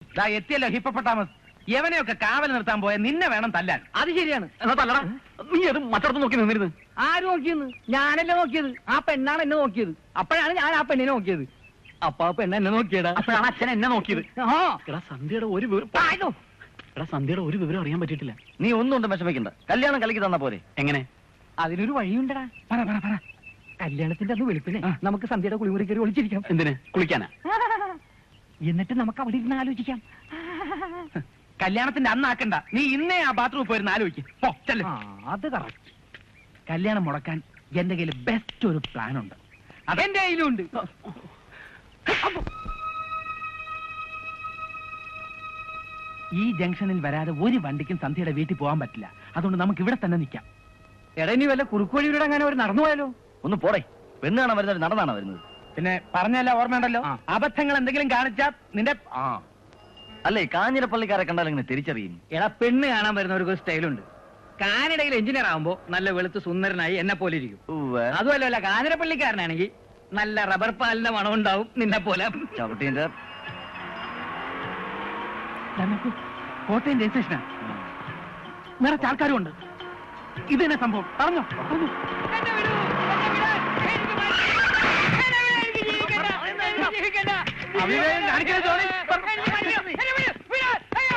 എത്തിയല്ലോ ഹിപ്പോപ്പൊട്ടാമസ്. യവനെയൊക്കെ കാവൽ നിർത്താൻ പോയ നിന്നെ വേണം തല്ലാൻ. അത് ശരിയാണ്. എന്നാ തല്ലടാ. നീ അത് മറ്റടത്ത് നോക്കി നിന്നിരുന്നു. ആര് നോക്കിയെന്ന്? ഞാനല്ലേ നോക്കിയത്. ആ പെണ്ണാണ് എന്നെ നോക്കിയത്. അപ്പോഴാണ് ഞാൻ ആ പെണ്ണിനെ നോക്കിയത്. അപ്പൊ ആ പെണ്ണ എന്നെ നോക്കിയടാ. അപ്പോഴാണ് അച്ഛൻ എന്നെ നോക്കിയത്. എടാ സന്ധ്യയുടെ ഒരു വിവരം അറിയാൻ പറ്റിയിട്ടില്ല. നീ ഒന്നുകൊണ്ടും വിഷമിക്കണ്ട. കല്യാണം കലക്കി തന്നാ പോരെ. എങ്ങനെ? അതിനൊരു വഴിയുണ്ടടാ. പറ. കല്യാണത്തിന്റെ അന്ന് വെളുപ്പിനെ നമുക്ക് സന്ധ്യയുടെ കുളിമുറി കയറി ഒളിച്ചിരിക്കാം. എന്തിന്? കുളിക്കാനാ? എന്നിട്ട് നമുക്ക് അവിടെ ഇരുന്ന് ആലോചിക്കാം. കല്യാണത്തിന്റെ അന്നാക്കണ്ട. നീ ഇന്നേ ആ ബാത്റൂമിൽ പോയിരുന്ന് ആലോചിക്കും. അത് കറക്റ്റ്. കല്യാണം മുടക്കാൻ എന്റെ കയ്യിൽ ബെസ്റ്റ് ഒരു പ്ലാൻ ഉണ്ട്. അതെന്റെ കയ്യിലുണ്ട്. ഈ ജംഗ്ഷനിൽ വരാതെ ഒരു വണ്ടിക്കും സന്ധ്യയുടെ വീട്ടിൽ പോകാൻ പറ്റില്ല. അതുകൊണ്ട് നമുക്ക് ഇവിടെ തന്നെ നിൽക്കാം. എടാ ഇനി വല്ല കുറുക്കുവഴിയുടെ അങ്ങനെ അവർ നടന്നു പോയാലോ? ഒന്ന് പോടേ. പെണ്ണ് കാണാൻ വരുന്നത് നടന്നാണ് വരുന്നത്. പിന്നെ പറഞ്ഞല്ല ഓർമ്മയുണ്ടല്ലോ. അബദ്ധങ്ങൾ എന്തെങ്കിലും കാണിച്ചാൽ നിന്റെ അല്ലേ കാഞ്ഞിരപ്പള്ളിക്കാരെ കണ്ടാൽ ഇങ്ങനെ തിരിച്ചറിയും. എടാ പെണ്ണ് കാണാൻ വരുന്നവർക്ക് ഒരു സ്റ്റൈലുണ്ട്. കാനഡയിൽ എഞ്ചിനീയർ ആകുമ്പോ നല്ല വെളുത്ത് സുന്ദരനായി എന്നെ പോലെ ഇരിക്കും. അതുമല്ല കാഞ്ഞിരപ്പള്ളിക്കാരനാണെങ്കിൽ നല്ല റബ്ബർ പാലിന്റെ മണം ഉണ്ടാവും നിന്നെ പോലെ. ചവിട്ടീന്റെ കോട്ടയം രജിസ്ട്രേഷനാ. നിറച്ച ആൾക്കാരും ഉണ്ട്. ഇത് തന്നെ സംഭവം. പറഞ്ഞോ.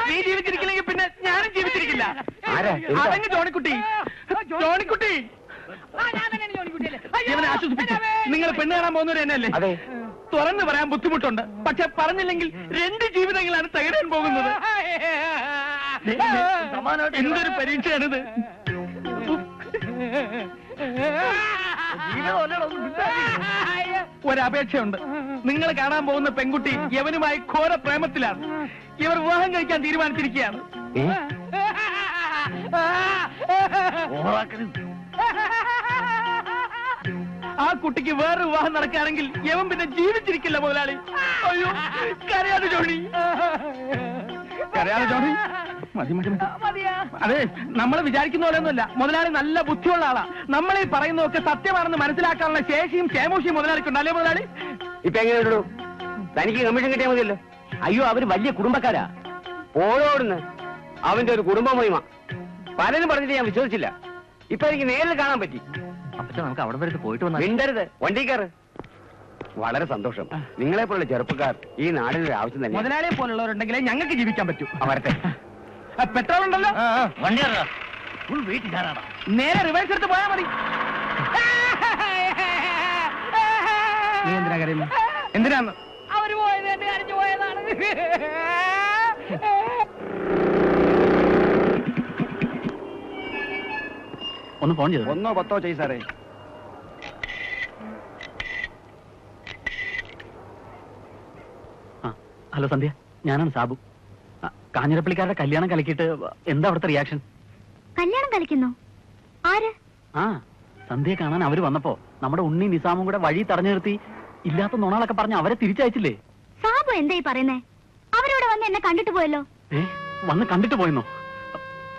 നീ ജീവിച്ചിരിക്കില്ലെങ്കിൽ പിന്നെ ഞാനും ജീവിച്ചിരിക്കില്ല. അതങ്ങ് ജോണിക്കുട്ടി. ഇവനെ ആശ്വസിപ്പിച്ചു. നിങ്ങൾ പെണ്ണ് കാണാൻ പോകുന്നവർ തന്നെയല്ലേ? തുറന്നു പറയാൻ ബുദ്ധിമുട്ടുണ്ട്. പക്ഷെ പറഞ്ഞില്ലെങ്കിൽ 2 ജീവിതങ്ങളാണ് തകരാൻ പോകുന്നത്. എന്തൊരു പരീക്ഷയാണിത്. ഒരപേക്ഷയുണ്ട്. നിങ്ങൾ കാണാൻ പോകുന്ന പെൺകുട്ടി യവനുമായി ഘോര പ്രേമത്തിലാണ്. ഇവർ വിവാഹം കഴിക്കാൻ തീരുമാനിച്ചിരിക്കുകയാണ്. ആ കുട്ടിക്ക് വേറെ വിവാഹം നടക്കുകയാണെങ്കിൽ യവൻ പിന്നെ ജീവിച്ചിരിക്കില്ല മുതലാളി. അയ്യോ കരയാതെ ജോണി. അതെ, നമ്മൾ വിചാരിക്കുന്ന പോലെയൊന്നുമല്ല. മുതലാളി നല്ല ബുദ്ധിയുള്ള ആളാ. നമ്മളീ പറയുന്നതൊക്കെ സത്യമാണെന്ന് മനസ്സിലാക്കാനുള്ള ശേഷിയും ക്ഷേമോഷിയും മുതലാളിക്കുണ്ട്. അല്ലേ മുതലാളി? ഇപ്പൊ എങ്ങനെയുള്ളൂ? തനിക്ക് കമ്മീഷൻ കിട്ടിയാൽ മതിയല്ലോ. അയ്യോ അവര് വലിയ കുടുംബക്കാരാ. ഓരോടുന്ന് അവന്റെ ഒരു കുടുംബ മഹിമ പലരും പറഞ്ഞിട്ട് ഞാൻ വിശ്വസിച്ചില്ല. ഇപ്പൊ എനിക്ക് നേരിൽ കാണാൻ പറ്റി. അപ്പൊ നമുക്ക് അവിടെ വരെ പോയിട്ട് വന്നാൽ മിണ്ടരുത്. വണ്ടി കയറ്. വളരെ സന്തോഷം. നിങ്ങളെ പോലുള്ള ചെറുപ്പക്കാർ ഈ നാടിനൊരു ആവശ്യം തന്നെ. മുതലാളിയെ പോലുള്ളവരുണ്ടെങ്കിലേ ഞങ്ങൾക്ക് ജീവിക്കാൻ പറ്റൂ. വരട്ടെ. പെട്രോൾ ഉണ്ടല്ലോ. വണ്ടി ഫുൾ വെയിറ്റ് ഞാനാണ്. നേരെ റിവേഴ്സ് എടുത്ത് പോയാൽ മതി. നീ എന്തിനാ കരയുന്നു? എന്തിനാന്ന്? അവര് പോയത് എന്റെ കാണിച്ചു പോയതാണ്. ഒന്ന് ഫോൺ ചെയ്തു. 1 10 ചെയ് സാറേ. ഹലോ സന്ധ്യ, ഞാനാണ് സാബു. കാഞ്ഞിരപ്പള്ളിക്കാരുടെ കല്യാണം കലക്കിയിട്ട് എന്താ അവിടുത്തെ റിയാക്ഷൻ? കല്യാണം കളിക്കുന്നു? ആര്? സന്ധ്യയെ കാണാൻ അവര് വന്നപ്പോ നമ്മുടെ ഉണ്ണി നിസാമും കൂടെ വഴി തടഞ്ഞു നിർത്തി ഇല്ലാത്ത നുണകളൊക്കെ പറഞ്ഞ് അവരെ തിരിച്ചയച്ചില്ലേ? സാബു എന്തായി പറയുന്നേ? അവരോട് വന്ന് എന്നെ കണ്ടിട്ട് പോയല്ലോ. വന്ന് കണ്ടിട്ട് പോയെന്നോ?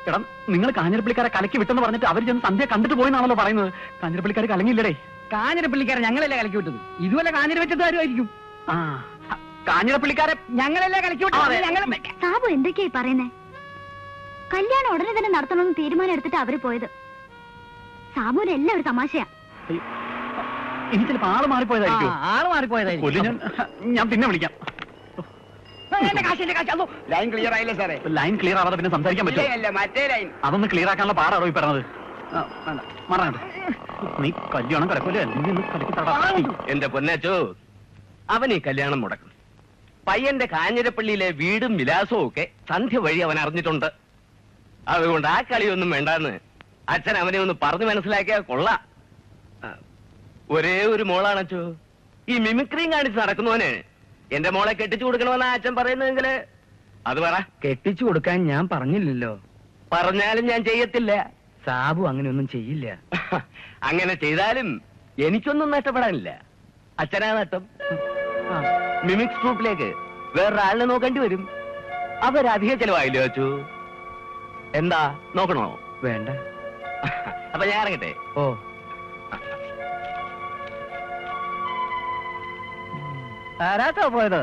എടാ നിങ്ങൾ കാഞ്ഞിരപ്പള്ളിക്കാരെ കലക്കി വിട്ടെന്ന് പറഞ്ഞിട്ട് അവർ ചെന്ന് സന്ധ്യ കണ്ടിട്ട് പോയെന്നാണല്ലോ പറയുന്നത്. കാഞ്ഞിരപ്പള്ളിക്കാർ കലങ്ങിയില്ലടേ. കാഞ്ഞിരപ്പള്ളിക്കാരെ ഞങ്ങളല്ലേ കലക്കി വിട്ടത്. ഇതുപോലെ കാഞ്ഞിര വെച്ചതാരുമായിരിക്കും. കാഞ്ഞിരപ്പള്ളിക്കാരെ ഞങ്ങളല്ലേ കലക്കി വിട്ടത്. സാബു എന്തൊക്കെയായി പറയുന്നേ? കല്യാണം ഉടനെ തന്നെ നടത്തണമെന്ന് തീരുമാനം എടുത്തിട്ട് അവര് പോയത്. സാബുവിന് എല്ലാം ഒരു തമാശയാ. ഇനി ചിലപ്പോ ആള് മാറിപ്പോയതായിരിക്കും. ആള് മാറിപ്പോയതായിരിക്കും. ഞാൻ പിന്നെ വിളിക്കാം. ലൈൻ ക്ലിയർ ആയില്ലേ സാറേ? ലൈൻ ക്ലിയർ ആവാതെ പിന്നെ സംസാരിക്കാൻ പറ്റില്ല. മറ്റേ ലൈൻ അതൊന്ന് ക്ലിയർ ആക്കാനുള്ള പാടാണോ ഈ പറഞ്ഞത്? മറന്നോ നീ കല്യാണം കിടക്കൂലേ? എന്റെ പൊന്നച്ചോ, അവൻ ഈ കല്യാണം മുടക്കും. പയ്യന്റെ കാഞ്ഞിരപ്പള്ളിയിലെ വീടും വിലാസവും ഒക്കെ സന്ധ്യ വഴി അവൻ അറിഞ്ഞിട്ടുണ്ട്. അതുകൊണ്ട് ആ കളിയൊന്നും വേണ്ടാന്ന് അച്ഛൻ അവനെ ഒന്ന് പറഞ്ഞു മനസ്സിലാക്കിയാൽ കൊള്ളാം. ഒരേ ഒരു മോളാണച്ചോ. ഈ മിമിക്രിയും കാണിച്ച് നടക്കുന്നവന് എന്റെ മോളെ കെട്ടിച്ചു കൊടുക്കണമെന്നാ അച്ഛൻ പറയുന്നതെങ്കില് അത് പറ. കെട്ടിച്ചു കൊടുക്കാൻ ഞാൻ പറഞ്ഞില്ലല്ലോ. പറഞ്ഞാലും ഞാൻ ചെയ്യത്തില്ല. സാബു അങ്ങനെയൊന്നും ചെയ്യില്ല. അങ്ങനെ ചെയ്താലും എനിക്കൊന്നും നഷ്ടപ്പെടാനില്ല. അച്ഛനാ നഷ്ടം. മിമിക്സ് ട്രൂപ്പിലേക്ക് വേറൊരാളിനെ നോക്കേണ്ടി വരും. അവരധിക ചെലവായില്ലോ അച്ചു. എന്താ നോക്കണോ? വേണ്ട. അപ്പൊ ഞാൻ ഇറങ്ങട്ടെ. ഓ ആരാട്ടോ പോയത്?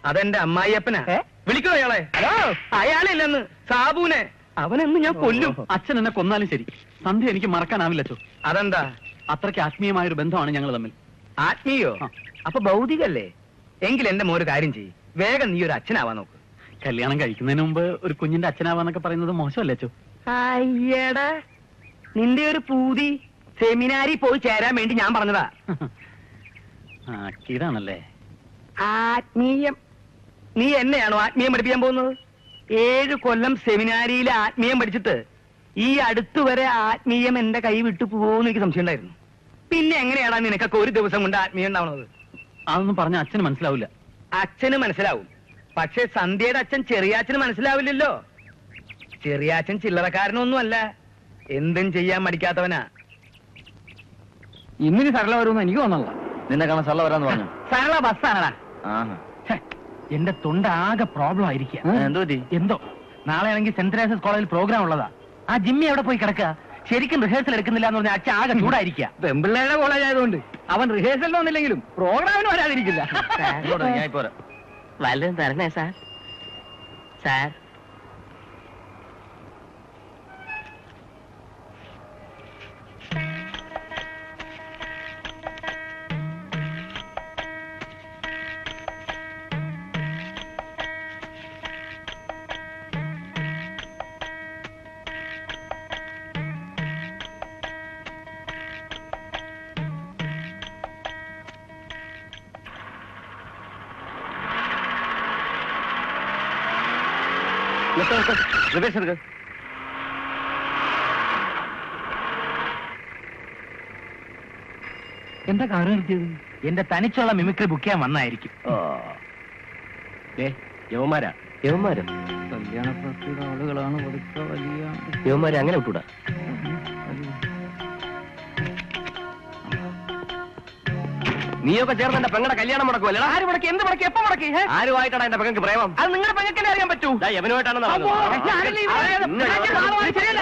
അതെന്റെ അമ്മായിയപ്പനാ. വിളിക്കോ അയാളെ? ഹലോ, അയാളില്ലെന്ന്, സാബുനെ. അവനെന്ന് ഞാൻ കൊല്ലും. അച്ഛൻ എന്നെ കൊന്നാലും ശരി, സന്ധ്യ എനിക്ക് മറക്കാനാവില്ല അച്ചോ. അതെന്താ? അത്രയ്ക്ക് ആത്മീയമായ ഒരു ബന്ധമാണ് ഞങ്ങൾ തമ്മിൽ. ആത്മീയോ? അപ്പൊ ഭൗതികല്ലേ? എങ്കിൽ എന്റെ മോര് കാര്യം ചെയ്യ്, വേഗം നീ ഒരു അച്ഛനാവാൻ നോക്ക്. കല്യാണം കഴിക്കുന്നതിന് മുമ്പ് ഒരു കുഞ്ഞിന്റെ അച്ഛനാവാന്നൊക്കെ പറയുന്നത് മോശമല്ലേ അച്ചോ? അയ്യടാ, നിന്റെ ഒരു പൂതി സെമിനാരി പോയി ചേരാൻ വേണ്ടി ഞാൻ പറഞ്ഞതാ. ഇതാണല്ലേ ആത്മീയം. നീ എന്നെയാണോ ആത്മീയം പഠിപ്പിക്കാൻ പോകുന്നത്? 7 കൊല്ലം സെമിനാരിയിലെ ആത്മീയം പഠിച്ചിട്ട് ഈ അടുത്തുവരെ ആത്മീയം എന്റെ കൈ വിട്ടു പോകുമെന്ന് എനിക്ക് സംശയം ഉണ്ടായിരുന്നു. പിന്നെ എങ്ങനെയാടാ നിനക്കൊക്കെ ഒരു ദിവസം കൊണ്ട് ആത്മീയം ഉണ്ടാവുന്നത്? അതൊന്നും പറഞ്ഞ അച്ഛന് മനസ്സിലാവില്ല. അച്ഛന് മനസ്സിലാവും, പക്ഷെ സന്ധ്യയുടെ അച്ഛൻ ചെറിയാച്ചന് മനസ്സിലാവില്ലല്ലോ. ചെറിയാച്ചൻ ചില്ലറക്കാരനൊന്നും അല്ല, എന്തും ചെയ്യാൻ മടിക്കാത്തവനാ. ഇന്നിനി സരള വരുമെന്ന് എനിക്ക് തോന്നല്ല. നിന്നെ കാണാൻ സള്ള വരാന്ന് പറഞ്ഞു. സരള ബസ്സാണടാ. ആഹാ. എന്റെ തൊണ്ട ആകെ പ്രോബ്ലം ആയിരിക്കുക. എന്തോ പറ്റി? എന്തോ നാളെ ആണെങ്കിൽ സെന്റ് തെരേസസ് കോളേജിൽ പ്രോഗ്രാം ഉള്ളതാ. ആ ജിമ്മി അവിടെ പോയി കിടക്കുക. ശരിക്കും റിഹേഴ്സൽ എടുക്കുന്നില്ല എന്ന് പറഞ്ഞാൽ അച്ഛൻ ആകെ ചൂടായിരിക്കുക. പെമ്പിള്ളേരുടെ കോളേജ് ആയതുകൊണ്ട് അവൻ റിഹേഴ്സലിന് വന്നില്ലെങ്കിലും പ്രോഗ്രാമിന് വരാതിരിക്കില്ല. ഞാൻ പോരാ. വല്ലതും തരണേ സാർ. സാർ, റിവേഴ്സ് എടുക്ക. എന്താ കാര്യം നിർത്തിയത്? എന്റെ തനിച്ചുള്ള മിമിക്രി ബുക്ക് ചെയ്യാൻ വന്നായിരിക്കും. യവന്മാരാ? യവന്മാരോ? കല്യാണപ്രാപ്തിയുടെ ആളുകളാണ് യവന്മാരെ അങ്ങനെ വിട്ടൂടാ. നീയൊക്കെ ചേർന്ന് എന്റെ പെങ്ങളുടെ കല്യാണം മുടക്കുമല്ലോ. ആര് മുടക്കി? എന്ത് മുടക്കി? എപ്പോ മുടക്കി? ആരുമായിട്ടാണ് എന്റെ പെങ്ങൾക്ക് പ്രേമം? അത് നിങ്ങളുടെ പെങ്ങൾക്കല്ലേ അറിയാൻ പറ്റൂ. യവനുമായിട്ടാണെന്ന് ശരിയല്ല.